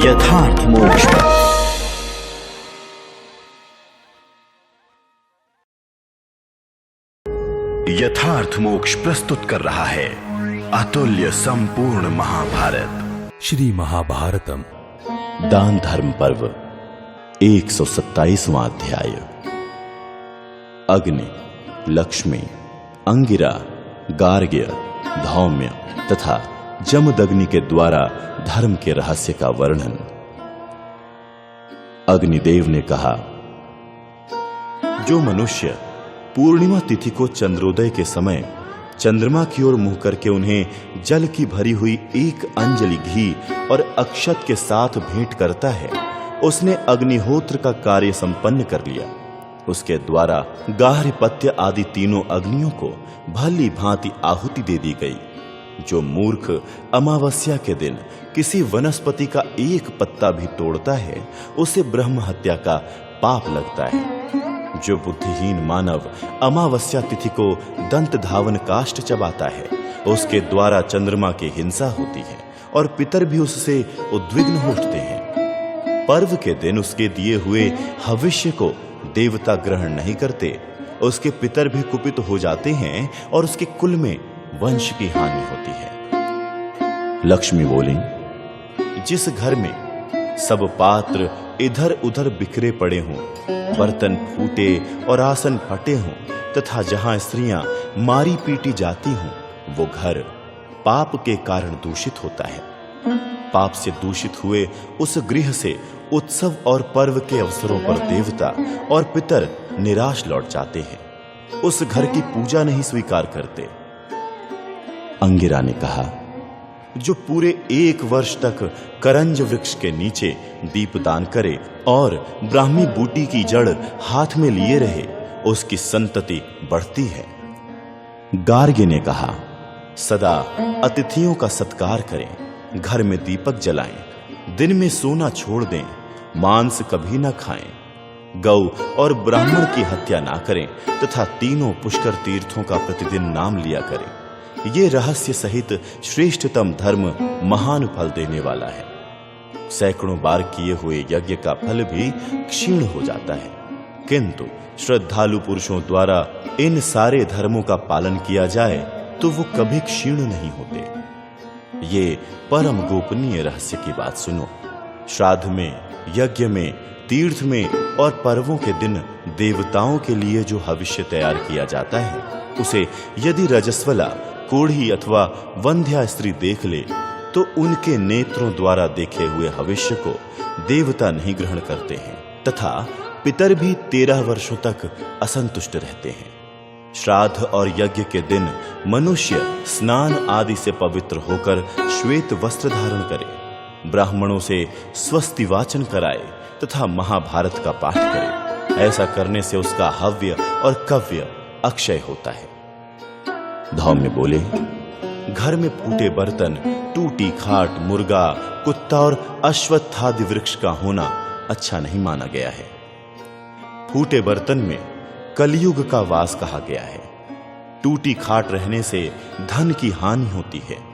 यथार्थ मोक्ष। यथार्थ मोक्ष प्रस्तुत कर रहा है अतुल्य संपूर्ण महाभारत। श्री महाभारतम दान धर्म पर्व 127वां अध्याय। अग्नि, लक्ष्मी, अंगिरा, गार्ग्य, धौम्य तथा जमदग्नि के द्वारा धर्म के रहस्य का वर्णन। अग्निदेव ने कहा, जो मनुष्य पूर्णिमा तिथि को चंद्रोदय के समय चंद्रमा की ओर मुंह करके उन्हें जल की भरी हुई एक अंजलि घी और अक्षत के साथ भेंट करता है, उसने अग्निहोत्र का कार्य संपन्न कर लिया। उसके द्वारा गार्हपत्य आदि तीनों अग्नियों को भली भांति आहुति दे दी गई। जो मूर्ख अमावस्या के दिन किसी वनस्पति का एक पत्ता भी तोड़ता है, उसे ब्रह्म हत्या का पाप लगता है। जो बुद्धिहीन मानव अमावस्या तिथि को दंत धावन काष्ठ चबाता है, उसके द्वारा चंद्रमा की हिंसा होती है और पितर भी उससे उद्विग्न हो उठते हैं। पर्व के दिन उसके दिए हुए हविष्य को देवता ग्रहण नहीं करते, उसके पितर भी कुपित हो जाते हैं और उसके कुल में वंश की हानि होती है। लक्ष्मी बोली, जिस घर में सब पात्र इधर उधर बिखरे पड़े हों, बर्तन फूटे और आसन फटे हों तथा जहां स्त्रियां मारी पीटी जाती हों, वो घर पाप के कारण दूषित होता है। पाप से दूषित हुए उस गृह से उत्सव और पर्व के अवसरों पर देवता और पितर निराश लौट जाते हैं, उस घर की पूजा नहीं स्वीकार करते। अंगिरा ने कहा, जो पूरे 1 वर्ष तक करंज वृक्ष के नीचे दीपदान करे और ब्राह्मी बूटी की जड़ हाथ में लिए रहे, उसकी संतति बढ़ती है। गार्ग्य ने कहा, सदा अतिथियों का सत्कार करें, घर में दीपक जलाएं, दिन में सोना छोड़ दें, मांस कभी न खाएं, गौ और ब्राह्मण की हत्या ना करें तथा तीनों पुष्कर तीर्थों का प्रतिदिन नाम लिया करें। ये रहस्य सहित श्रेष्ठतम धर्म महान फल देने वाला है। सैकड़ों बार किए हुए यज्ञ का फल भी क्षीण हो जाता है, किंतु श्रद्धालु पुरुषों द्वारा इन सारे धर्मों का पालन किया जाए तो वो कभी क्षीण नहीं होते। ये परम गोपनीय रहस्य की बात सुनो। श्राद्ध में, यज्ञ में, तीर्थ में और पर्वों के दिन देवताओं के लिए जो हविष्य तैयार किया जाता है, उसे यदि रजस्वला, कोढ़ी अथवा वंध्या स्त्री देख ले तो उनके नेत्रों द्वारा देखे हुए हविष्य को देवता नहीं ग्रहण करते हैं तथा पितर भी 13 वर्षों तक असंतुष्ट रहते हैं। श्राद्ध और यज्ञ के दिन मनुष्य स्नान आदि से पवित्र होकर श्वेत वस्त्र धारण करे, ब्राह्मणों से स्वस्ति वाचन कराए तथा महाभारत का पाठ करे। ऐसा करने से उसका हव्य और कव्य अक्षय होता है। धौम्य बोले, घर में फूटे बर्तन, टूटी खाट, मुर्गा, कुत्ता और अश्वत्थादि वृक्ष का होना अच्छा नहीं माना गया है। फूटे बर्तन में कलयुग का वास कहा गया है। टूटी खाट रहने से धन की हानि होती है।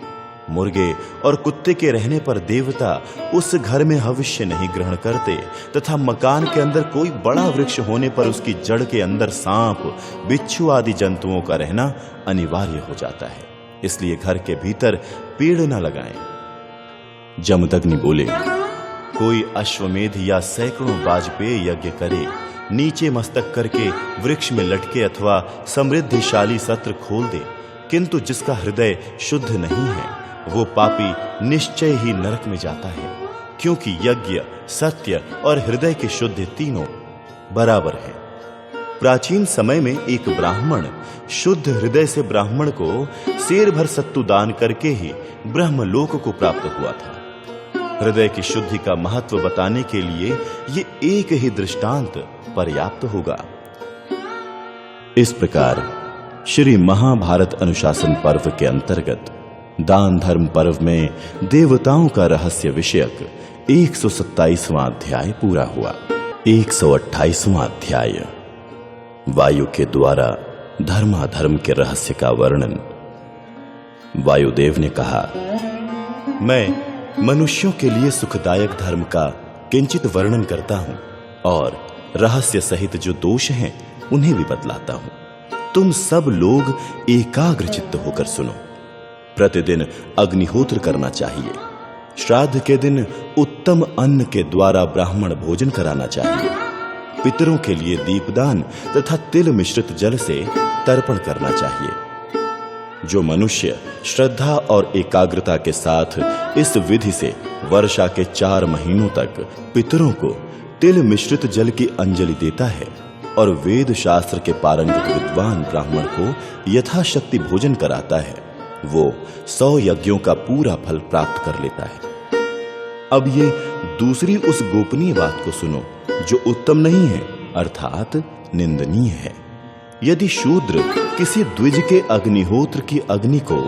मुर्गे और कुत्ते के रहने पर देवता उस घर में हविष्य नहीं ग्रहण करते तथा मकान के अंदर कोई बड़ा वृक्ष होने पर उसकी जड़ के अंदर सांप, बिच्छू आदि जंतुओं का रहना अनिवार्य हो जाता है। इसलिए घर के भीतर पेड़ न लगाएं। जमदग्नि बोले, कोई अश्वमेध या सैकड़ों वाजपेय यज्ञ करे, नीचे मस्तक करके वृक्ष में लटके अथवा समृद्धिशाली सत्र खोल दे, किंतु जिसका हृदय शुद्ध नहीं है, वो पापी निश्चय ही नरक में जाता है, क्योंकि यज्ञ, सत्य और हृदय की शुद्धि तीनों बराबर है। प्राचीन समय में एक ब्राह्मण शुद्ध हृदय से ब्राह्मण को शेर भर सत्तू दान करके ही ब्रह्मलोक को प्राप्त हुआ था। हृदय की शुद्धि का महत्व बताने के लिए ये एक ही दृष्टांत पर्याप्त होगा। इस प्रकार श्री महाभारत अनुशासन पर्व के अंतर्गत दान धर्म पर्व में देवताओं का रहस्य विषयक 127वां अध्याय पूरा हुआ। 128वां अध्याय, वायु के द्वारा धर्माधर्म के रहस्य का वर्णन। वायुदेव ने कहा, मैं मनुष्यों के लिए सुखदायक धर्म का किंचित वर्णन करता हूं और रहस्य सहित जो दोष हैं उन्हें भी बतलाता हूं। तुम सब लोग एकाग्र चित्त होकर सुनो। प्रतिदिन अग्निहोत्र करना चाहिए। श्राद्ध के दिन उत्तम अन्न के द्वारा ब्राह्मण भोजन कराना चाहिए। पितरों के लिए दीपदान तथा तिल मिश्रित जल से तर्पण करना चाहिए। जो मनुष्य श्रद्धा और एकाग्रता के साथ इस विधि से वर्षा के 4 महीनों तक पितरों को तिल मिश्रित जल की अंजलि देता है और वेद शास्त्र के पारंगत विद्वान ब्राह्मण को यथाशक्ति भोजन कराता है, वो 100 यज्ञों का पूरा फल प्राप्त कर लेता है। अब ये दूसरी उस गोपनीय बात को सुनो जो उत्तम नहीं है, अर्थात निंदनीय है। यदि शूद्र किसी द्विज के अग्निहोत्र की अग्नि को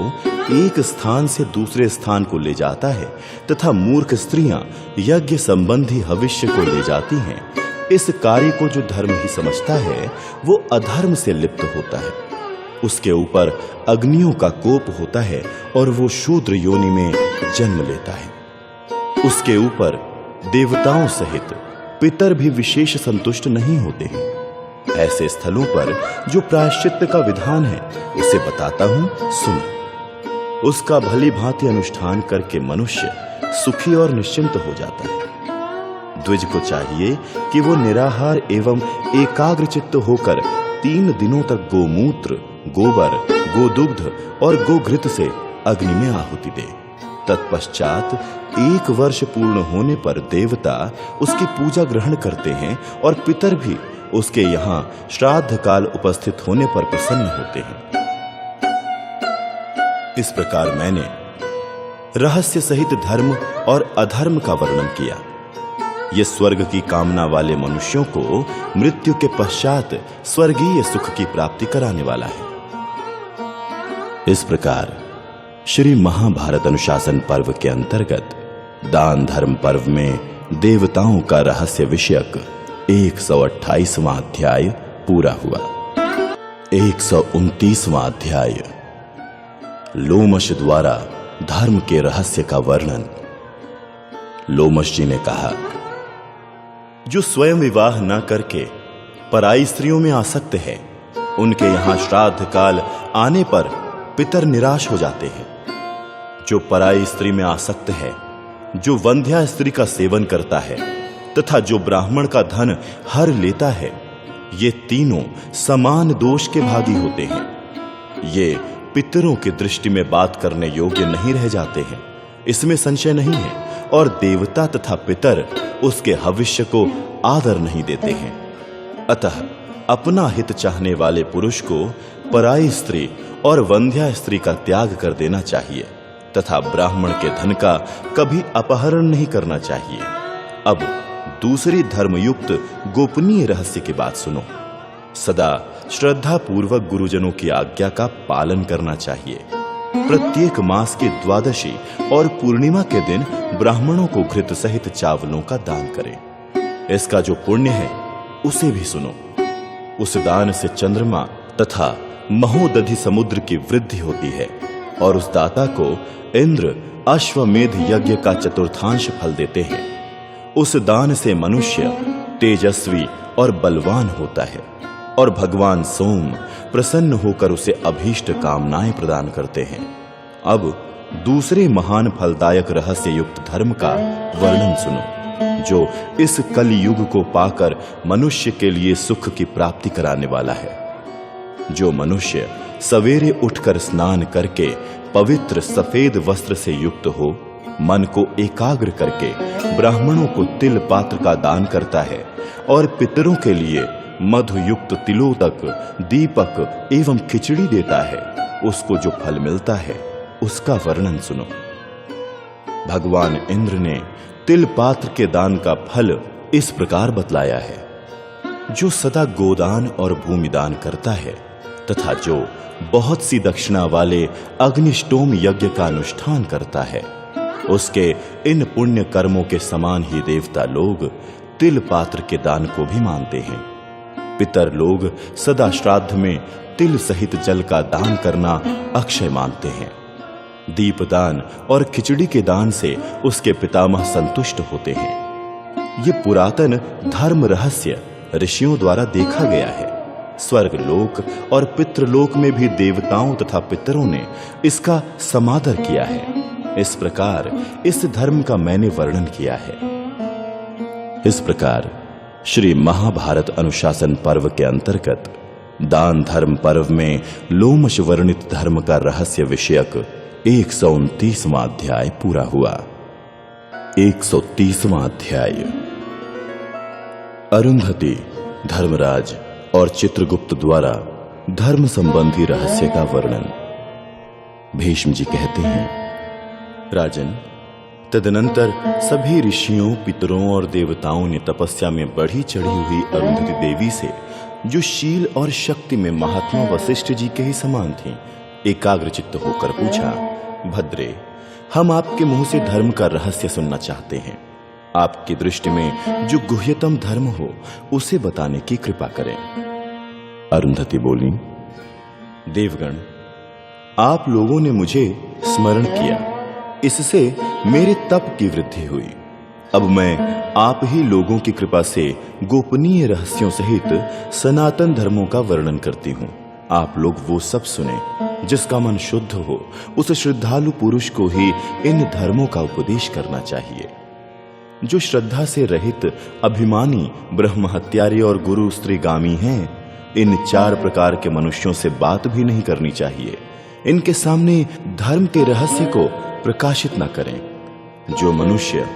एक स्थान से दूसरे स्थान को ले जाता है तथा मूर्ख स्त्रियां यज्ञ संबंधी भविष्य को ले जाती हैं, इस कार्य को जो धर्म ही समझता है वो अधर्म से लिप्त होता है। उसके ऊपर अग्नियों का कोप होता है और वो शूद्र योनि में जन्म लेता है। उसके ऊपर देवताओं सहित पितर भी विशेष संतुष्ट नहीं होते हैं। ऐसे स्थलों पर जो प्रायश्चित्त का विधान है उसे बताता हूं, सुनो। उसका भली भांति अनुष्ठान करके मनुष्य सुखी और निश्चिंत हो जाता है। द्विज को चाहिए कि वो निराहार एवं एकाग्र चित्त होकर 3 दिनों तक गोमूत्र, गोबर, गोदुग्ध और गोघृत से अग्नि में आहुति दे। तत्पश्चात 1 वर्ष पूर्ण होने पर देवता उसकी पूजा ग्रहण करते हैं और पितर भी उसके यहाँ श्राद्ध काल उपस्थित होने पर प्रसन्न होते हैं। इस प्रकार मैंने रहस्य सहित धर्म और अधर्म का वर्णन किया। ये स्वर्ग की कामना वाले मनुष्यों को मृत्यु के पश्चात स्वर्गीय सुख की प्राप्ति कराने वाला है। इस प्रकार श्री महाभारत अनुशासन पर्व के अंतर्गत दान धर्म पर्व में देवताओं का रहस्य विषयक 128वां अध्याय पूरा हुआ। 129वां अध्याय लोमश द्वारा धर्म के रहस्य का वर्णन। लोमश जी ने कहा, जो स्वयं विवाह न करके पराई स्त्रियों में आसक्त है, उनके यहां श्राद्ध काल आने पर पितर निराश हो जाते हैं। जो पराई स्त्री में आसक्त है, जो वंध्या स्त्री का सेवन करता है तथा जो ब्राह्मण का धन हर लेता है, ये तीनों समान दोष के भागी होते हैं। ये पितरों की दृष्टि में बात करने योग्य नहीं रह जाते हैं, इसमें संशय नहीं है। और देवता तथा पितर उसके भविष्य को आदर नहीं देते हैं। अतः अपना हित चाहने वाले पुरुष को पराई स्त्री और वंध्या स्त्री का त्याग कर देना चाहिए तथा ब्राह्मण के धन का कभी अपहरण नहीं करना चाहिए। अब दूसरी धर्मयुक्त गोपनीय रहस्य की बात सुनो। सदा श्रद्धा पूर्वक गुरुजनों की आज्ञा का पालन करना चाहिए। प्रत्येक मास की द्वादशी और पूर्णिमा के दिन ब्राह्मणों को घृत सहित चावलों का दान करें। इसका जो पुण्य है उसे भी सुनो। उस दान से चंद्रमा तथा महोदधि समुद्र की वृद्धि होती है और उस दाता को इंद्र अश्वमेध यज्ञ का चतुर्थांश फल देते हैं। उस दान से मनुष्य तेजस्वी और बलवान होता है और भगवान सोम प्रसन्न होकर उसे अभीष्ट कामनाएं प्रदान करते हैं। अब दूसरे महान फलदायक रहस्य युक्त धर्म का वर्णन सुनो, जो इस कलयुग को पाकर मनुष्य के लिए सुख की प्राप्ति कराने वाला है। जो मनुष्य सवेरे उठकर स्नान करके पवित्र सफेद वस्त्र से युक्त हो, मन को एकाग्र करके ब्राह्मणों को तिल पात्र का दान करता है और पितरों के लिए मधुयुक्त तिलोतक, दीपक एवं खिचड़ी देता है, उसको जो फल मिलता है उसका वर्णन सुनो। भगवान इंद्र ने तिल पात्र के दान का फल इस प्रकार बतलाया है। जो सदा गोदान और भूमिदान करता है तथा जो बहुत सी दक्षिणा वाले अग्निष्टोम यज्ञ का अनुष्ठान करता है, उसके इन पुण्य कर्मों के समान ही देवता लोग तिल पात्र के दान को भी मानते हैं। पितर लोग सदा श्राद्ध में तिल सहित जल का दान करना अक्षय मानते हैं। दीपदान और खिचड़ी के दान से उसके पितामह संतुष्ट होते हैं। ये पुरातन धर्म रहस्य ऋषियों द्वारा देखा गया है। स्वर्ग लोक और पितृलोक में भी देवताओं तथा पितरों ने इसका समादर किया है। इस प्रकार इस धर्म का मैंने वर्णन किया है। इस प्रकार श्री महाभारत अनुशासन पर्व के अंतर्गत दान धर्म पर्व में लोमश वर्णित धर्म का रहस्य विषयक 129वां अध्याय पूरा हुआ। 130वां अध्याय अरुंधति, धर्मराज और चित्रगुप्त द्वारा धर्म संबंधी रहस्य का वर्णन। भीष्म जी कहते हैं, राजन, तदनंतर सभी ऋषियों, पितरों और देवताओं ने तपस्या में बढ़ी चढ़ी हुई अरुंधति देवी से, जो शील और शक्ति में महात्मा वशिष्ठ जी के ही समान थीं, एकाग्रचित्त होकर पूछा, भद्रे, हम आपके मुंह से धर्म का रहस्य सुनना चाहते हैं। आपकी दृष्टि में जो गुह्यतम धर्म हो उसे बताने की कृपा करें। अरुंधति बोली, देवगण, आप लोगों ने मुझे स्मरण किया, इससे मेरे तप की वृद्धि हुई। अब मैं आप ही लोगों की कृपा से गोपनीय रहस्यों सहित सनातन धर्मों का वर्णन करती हूँ। आप लोग वो सब सुने। जिसका मन शुद्ध हो उस श्रद्धालु पुरुष को ही इन धर्मों का उपदेश करना चाहिए। जो श्रद्धा से रहित अभिमानी, ब्रह्म हत्यारी और गुरु स्त्रीगामी हैं, इन 4 प्रकार के मनुष्यों से बात भी नहीं करनी चाहिए। इनके सामने धर्म के रहस्य को प्रकाशित न करें। जो मनुष्य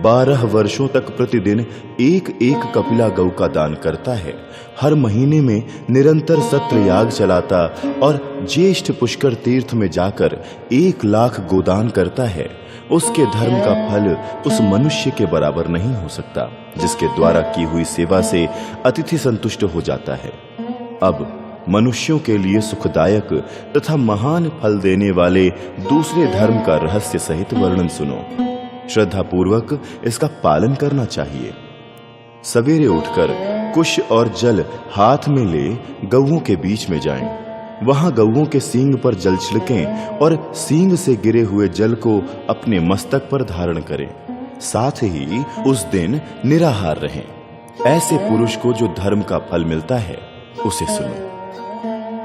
12 वर्षों तक प्रतिदिन एक कपिला गौ का दान करता है, हर महीने में निरंतर सत्र याग चलाता और ज्येष्ठ पुष्कर तीर्थ में जाकर 1 लाख गोदान करता है, उसके धर्म का फल उस मनुष्य के बराबर नहीं हो सकता जिसके द्वारा की हुई सेवा से अतिथि संतुष्ट हो जाता है। अब मनुष्यों के लिए सुखदायक तथा महान फल देने वाले दूसरे धर्म का रहस्य सहित वर्णन सुनो। श्रद्धा पूर्वक इसका पालन करना चाहिए। सवेरे उठकर कुश और जल हाथ में ले गौओं के बीच में जाएं। वहां गौओं के सींग पर जल छिड़कें और सींग से गिरे हुए जल को अपने मस्तक पर धारण करें। साथ ही उस दिन निराहार रहें। ऐसे पुरुष को जो धर्म का फल मिलता है उसे सुनो।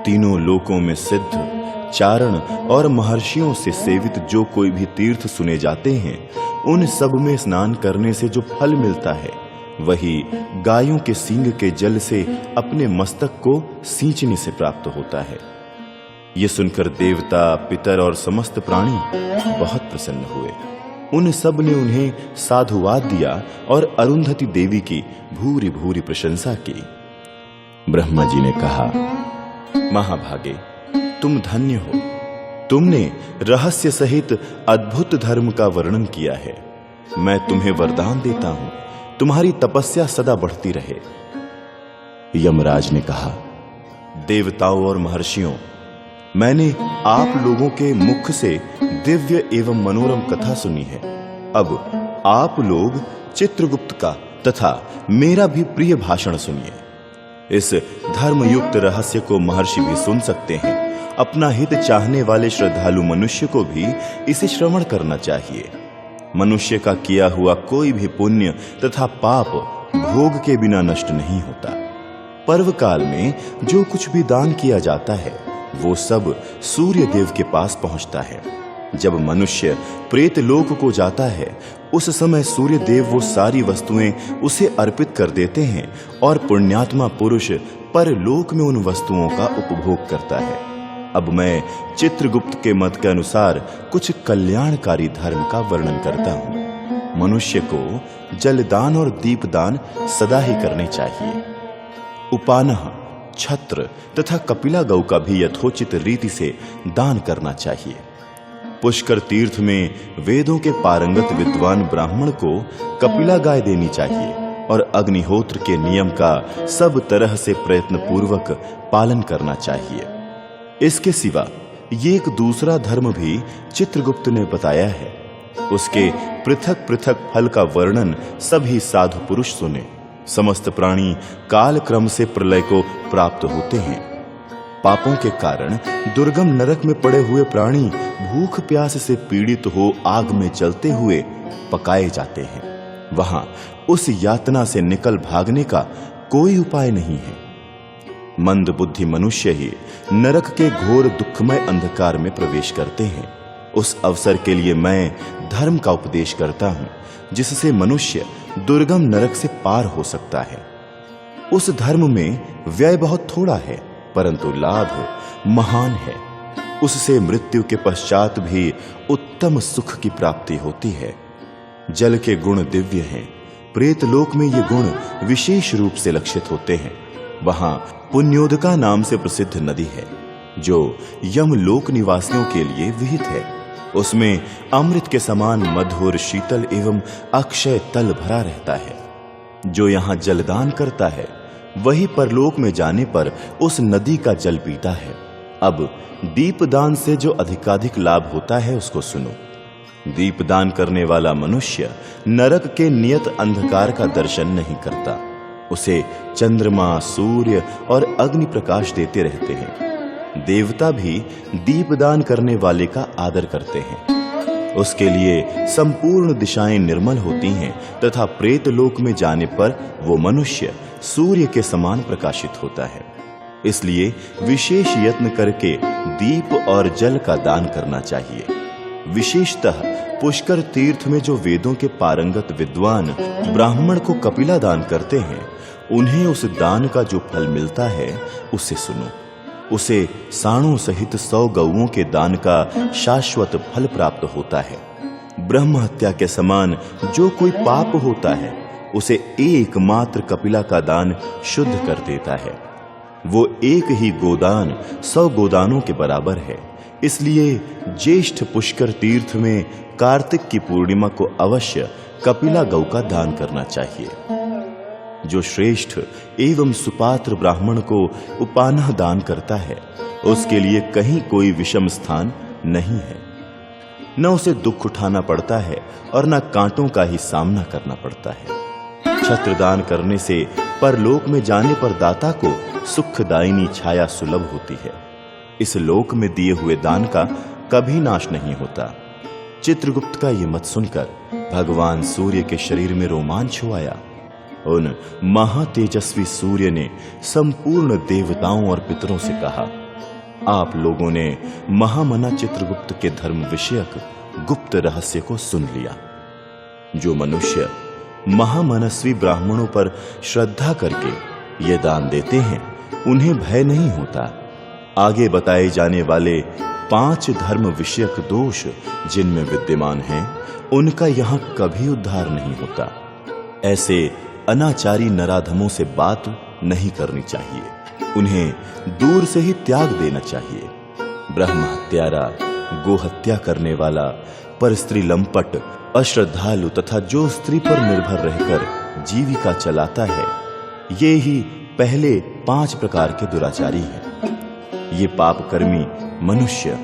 तीनों लोकों में सिद्ध, चारण और महर्षियों से सेवित जो कोई भी तीर्थ सुने जाते हैं, उन सब में स्नान करने से जो फल मिलता है वही गायों के सींग के जल से अपने मस्तक को सींचने से प्राप्त होता है। ये सुनकर देवता, पितर और समस्त प्राणी बहुत प्रसन्न हुए। उन सब ने उन्हें साधुवाद दिया और अरुंधति देवी की भूरी भूरी प्रशंसा की। ब्रह्मा जी ने कहा, महाभागे, तुम धन्य हो। तुमने रहस्य सहित अद्भुत धर्म का वर्णन किया है। मैं तुम्हें वरदान देता हूं, तुम्हारी तपस्या सदा बढ़ती रहे। यमराज ने कहा, देवताओं और महर्षियों, मैंने आप लोगों के मुख से दिव्य एवं मनोरम कथा सुनी है। अब आप लोग चित्रगुप्त का तथा मेरा भी प्रिय भाषण सुनिए। इस धर्मयुक्त रहस्य को महर्षि भी सुन सकते हैं। अपना हित चाहने वाले श्रद्धालु मनुष्य को भी इसे श्रवण करना चाहिए। मनुष्य का किया हुआ कोई भी पुण्य तथा पाप भोग के बिना नष्ट नहीं होता। पर्व काल में जो कुछ भी दान किया जाता है वो सब सूर्य देव के पास पहुंचता है। जब मनुष्य प्रेत लोक को जाता है उस समय सूर्य देव वो सारी वस्तुएं उसे अर्पित कर देते हैं और पुण्यात्मा पुरुष परलोक में उन वस्तुओं का उपभोग करता है। अब मैं चित्रगुप्त के मत के अनुसार कुछ कल्याणकारी धर्म का वर्णन करता हूँ। मनुष्य को जलदान और दीपदान सदा ही करने चाहिए। उपानह, छत्र तथा कपिला गौ का भी यथोचित रीति से दान करना चाहिए। पुष्कर तीर्थ में वेदों के पारंगत विद्वान ब्राह्मण को कपिला गाय देनी चाहिए और अग्निहोत्र के नियम का सब तरह से प्रयत्न पूर्वक पालन करना चाहिए। इसके सिवा ये एक दूसरा धर्म भी चित्रगुप्त ने बताया है। उसके पृथक पृथक फल का वर्णन सभी साधु पुरुष सुने। समस्त प्राणी काल क्रम से प्रलय को प्राप्त होते हैं। पापों के कारण दुर्गम नरक में पड़े हुए प्राणी भूख प्यास से पीड़ित हो आग में जलते हुए पकाए जाते हैं। वहां उस यातना से निकल भागने का कोई उपाय नहीं है। मंद बुद्धि मनुष्य ही नरक के घोर दुखमय अंधकार में प्रवेश करते हैं। उस अवसर के लिए मैं धर्म का उपदेश करता हूं, जिससे मनुष्य दुर्गम नरक से पार हो सकता है। उस धर्म में व्यय बहुत थोड़ा है, परंतु लाभ महान है। उससे मृत्यु के पश्चात भी उत्तम सुख की प्राप्ति होती है। जल के गुण दिव्य हैं। प्रेत लोक में ये गुण विशेष रूप से लक्षित होते हैं। वहां पुण्योदका नाम से प्रसिद्ध नदी है, जो यमलोक निवासियों के लिए विहित है। उसमें अमृत के समान मधुर, शीतल एवं अक्षय तल भरा रहता है। जो यहाँ जलदान करता है, वही परलोक में जाने पर उस नदी का जल पीता है। अब दीपदान से जो अधिकाधिक लाभ होता है, उसको सुनो। दीपदान करने वाला मनुष्य नरक के नियत अंधकार का दर्शन नहीं करता। उसे चंद्रमा, सूर्य और अग्नि प्रकाश देते रहते हैं। देवता भी दीपदान करने वाले का आदर करते हैं। उसके लिए संपूर्ण दिशाएं निर्मल होती हैं तथा प्रेत लोक में जाने पर वो मनुष्य सूर्य के समान प्रकाशित होता है। इसलिए विशेष यत्न करके दीप और जल का दान करना चाहिए। विशेषतः पुष्कर तीर्थ में जो वेदों के पारंगत विद्वान ब्राह्मण को कपिला दान करते हैं, उन्हें उस दान का जो फल मिलता है, उसे सुनो। उसे साणों सहित 100 गौओं के दान का शाश्वत फल प्राप्त होता है। ब्रह्म हत्या के समान जो कोई पाप होता है, उसे एकमात्र कपिला का दान शुद्ध कर देता है। वो एक ही गोदान 100 गोदानों के बराबर है। इसलिए ज्येष्ठ पुष्कर तीर्थ में कार्तिक की पूर्णिमा को अवश्य कपिला गौ का दान करना चाहिए। जो श्रेष्ठ एवं सुपात्र ब्राह्मण को उपानह दान करता है, उसके लिए कहीं कोई विषम स्थान नहीं है। न उसे दुख उठाना पड़ता है और न कांटों का ही सामना करना पड़ता है। छत्र दान करने से परलोक में जाने पर दाता को सुखदायिनी छाया सुलभ होती है। इस लोक में दिए हुए दान का कभी नाश नहीं होता। चित्रगुप्त का ये मत सुनकर भगवान सूर्य के शरीर में रोमांच हो आया। उन महातेजस्वी सूर्य ने संपूर्ण देवताओं और पितरों से कहा, आप लोगों ने महामना चित्रगुप्त के धर्म विषयक गुप्त रहस्य को सुन लिया। जो मनुष्य महामनस्वी ब्राह्मणों पर श्रद्धा करके ये दान देते हैं, उन्हें भय नहीं होता। आगे बताए जाने वाले 5 धर्म विषयक दोष जिनमें विद्यमान हैं, उनका यहां कभी उद्धार नहीं होता। ऐसे अनाचारी नराधमों से बात नहीं करनी चाहिए। उन्हें दूर से ही त्याग देना चाहिए। ब्रह्म हत्यारा, गो हत्या करने वाला, परस्त्री लंपट, अश्रद्धालु तथा जो स्त्री पर निर्भर रहकर जीविका चलाता है, ये ही पहले 5 प्रकार के दुराचारी हैं। ये पापकर्मी मनुष्य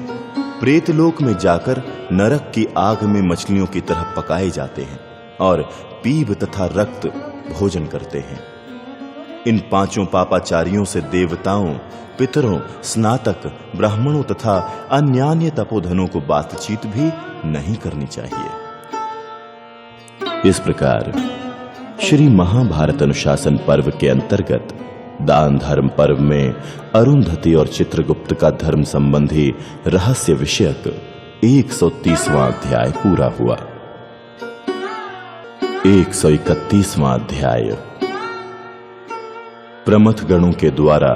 प्रेतलोक में जाकर नरक की आग में मछलियों की तरह पकाए जाते हैं और पीप तथा रक्त भोजन करते हैं। इन 5 पापाचारियों से देवताओं, पितरों, स्नातक, ब्राह्मणों तथा अन्यान्य तपोधनों को बातचीत भी नहीं करनी चाहिए। इस प्रकार श्री महाभारत अनुशासन पर्व के अंतर्गत दान धर्म पर्व में अरुंधति और चित्रगुप्त का धर्म संबंधी रहस्य विषयक 130वां अध्याय पूरा हुआ। 131वां अध्याय प्रमथ गणों के द्वारा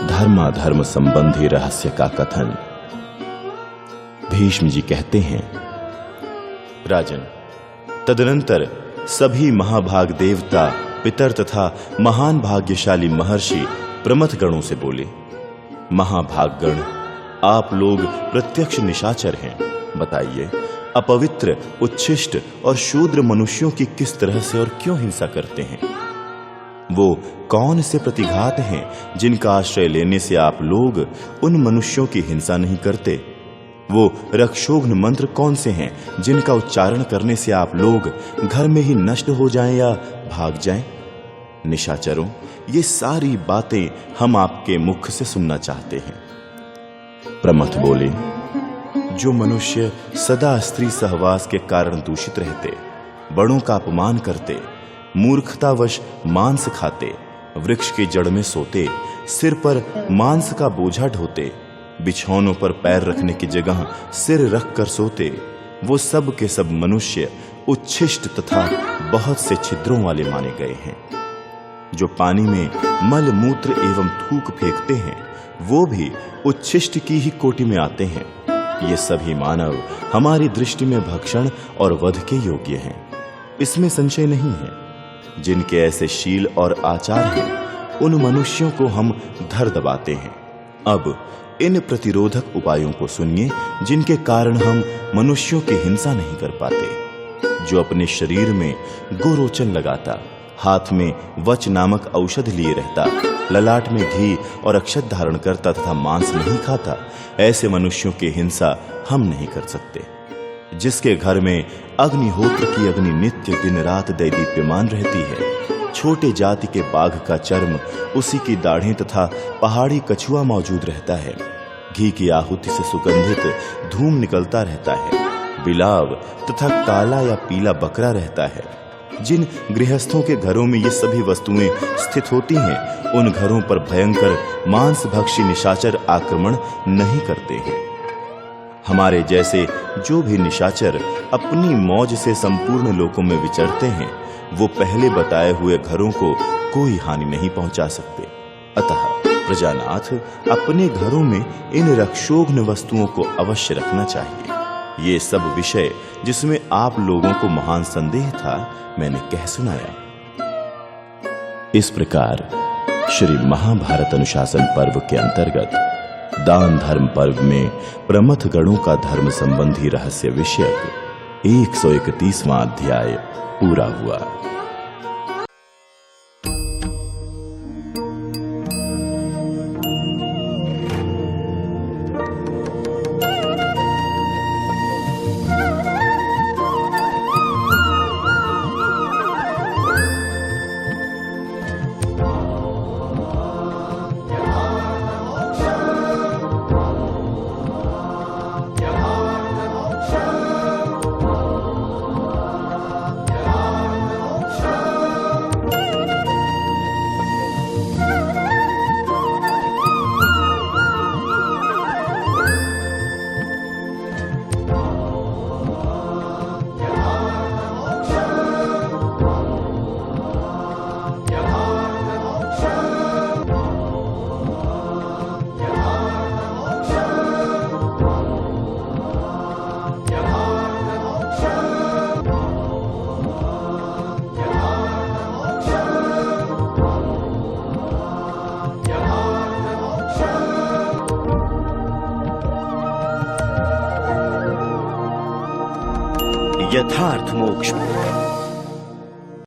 धर्माधर्म संबंधी रहस्य का कथन। भीष्म जी कहते हैं, राजन, तदनंतर सभी महाभाग देवता, पितर तथा महान भाग्यशाली महर्षि प्रमथ गणों से बोले, महाभाग गण, आप लोग प्रत्यक्ष निशाचर हैं। बताइए, अपवित्र, उच्छिष्ट और शूद्र मनुष्यों की किस तरह से और क्यों हिंसा करते हैं? वो कौन से प्रतिघात हैं जिनका आश्रय लेने से आप लोग उन मनुष्यों की हिंसा नहीं करते? वो रक्षोघ्न मंत्र कौन से हैं जिनका उच्चारण करने से आप लोग घर में ही नष्ट हो जाएं या भाग जाएं? निशाचरों, ये सारी बातें हम आपके मुख से सुनना चाहते हैं। प्रमथ बोले, जो मनुष्य सदा स्त्री सहवास के कारण दूषित रहते, बड़ों का अपमान करते, मूर्खतावश मांस खाते, वृक्ष की जड़ में सोते, सिर पर मांस का बोझा ढोते, बिछौनों पर पैर रखने की जगह सिर रख कर सोते, वो सब के सब मनुष्य उच्छिष्ट तथा बहुत से छिद्रों वाले माने गए हैं। जो पानी में मल मूत्र एवं थूक फेंकते हैं, वो भी उच्छिष्ट की ही कोटि में आते हैं। ये सभी मानव हमारी दृष्टि में भक्षण और वध के योग्य हैं, इसमें संशय नहीं है। जिनके ऐसे शील और आचार हैं, उन मनुष्यों को हम धर दबाते हैं। अब इन प्रतिरोधक उपायों को सुनिए, जिनके कारण हम मनुष्यों की हिंसा नहीं कर पाते। जो अपने शरीर में गोरोचन लगाता, हाथ में वच नामक औषध लिए रहता, ललाट में घी और अक्षत धारण करता तथा मांस नहीं खाता, ऐसे मनुष्यों की हिंसा हम नहीं कर सकते। जिसके घर में अग्निहोत्र की अग्नि नित्य दिन रात दैदीप्यमान रहती है, छोटे जाति के बाघ का चर्म, उसी की दाढ़ें तथा पहाड़ी कछुआ मौजूद रहता है, घी की आहुति से सुगंधित धूम निकलता रहता है, बिलाव तथा काला या पीला बकरा रहता है। जिन गृहस्थों के घरों में ये सभी वस्तुएं स्थित होती हैं, उन घरों पर भयंकर मांसभक्षी निशाचर आक्रमण नहीं करते हैं। हमारे जैसे जो भी निशाचर अपनी मौज से संपूर्ण लोकों में विचरते हैं, वो पहले बताए हुए घरों को कोई हानि नहीं पहुंचा सकते। अतः प्रजानाथ, अपने घरों में इन रक्षोघ्न वस्तुओं को अवश्य रखना चाहिए। ये सब विषय जिसमें आप लोगों को महान संदेह था, मैंने कह सुनाया। इस प्रकार श्री महाभारत अनुशासन पर्व के अंतर्गत दान धर्म पर्व में प्रमथ गणों का धर्म संबंधी रहस्य विषयक 131वां अध्याय पूरा हुआ। यथार्थ मोक्ष